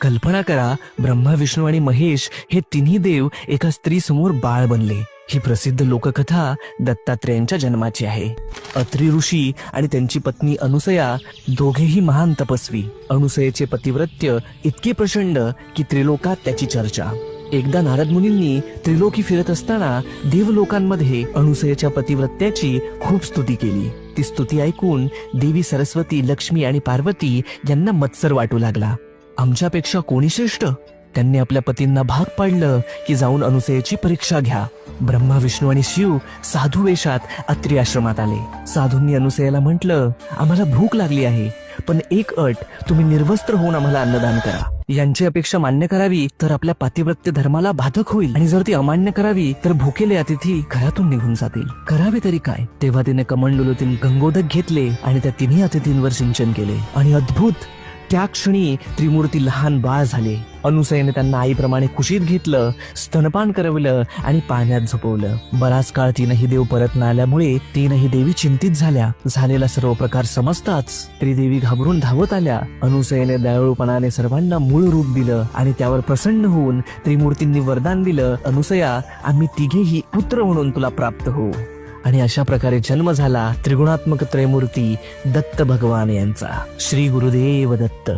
कल्पना करा, ब्रह्मा, विष्णू आणि महेश हे तिन्ही देव एका स्त्री समोर बाळ बनले. ही प्रसिद्ध लोककथा दत्तात्रेयांच्या जन्माची आहे. अत्री ऋषी आणि त्यांची पत्नी अनुसया दोघेही महान तपस्वी. अनुसयेचे पतिव्रत्य इतके प्रचंड की त्रिलोकात त्याची चर्चा. एकदा नारद मुनींनी त्रिलोकी फिरत असताना देवलोकांमध्ये अनुसयेच्या पतिव्रत्याची खूप स्तुती केली. ती स्तुती ऐकून देवी सरस्वती, लक्ष्मी आणि पार्वती यांना मत्सर वाटू लागला. आमच्यापेक्षा कोणी श्रेष्ठ? त्यांनी आपल्या पतींना भाग पाडलं की जाऊन अनुसयेची परीक्षा घ्या. ब्रह्मा, विष्णू आणि शिव साधू वेशात अत्री आश्रमात आले. साधूंनी अनुसयेला म्हटलं, आम्हाला भूक लागली आहे, पण एक अट, तुम्ही निर्वस्त्र होऊन आम्हाला अन्नदान करा. यांची अपेक्षा मान्य करावी तर आपल्या पातिव्रत्य धर्माला बाधक होईल, आणि जर ती अमान्य करावी तर भुकेले अतिथी घरातून निघून जातील. करावे तरी काय? तेव्हा तिने कमंडलूतील गंगोदक घेतले आणि त्या तिन्ही अतिथींवर सिंचन केले, आणि अद्भुत, त्या क्षणी त्रिमूर्ती लहान बाळ झाले. अनुसयेने त्यांना आईप्रमाणे कुशीत घेतलं, स्तनपान करवलं आणि पाण्यात झोपवलं. बराच काळ तीनही देव परत न आल्यामुळे तीनही देवी चिंतित झाल्या. झालेला सर्व प्रकार समजताच त्रिदेवी घाबरून धावत आल्या. अनुसयेने दयाळूपणाने सर्वांना मूळ रूप दिलं आणि त्यावर प्रसन्न होऊन त्रिमूर्तींनी वरदान दिलं, अनुसया, आम्ही तिघेही पुत्र म्हणून तुला प्राप्त होऊ. आणि अशा प्रकारे जन्म झाला त्रिगुणात्मक त्रयमूर्ती दत्त भगवान यांचा. श्री गुरुदेव दत्त.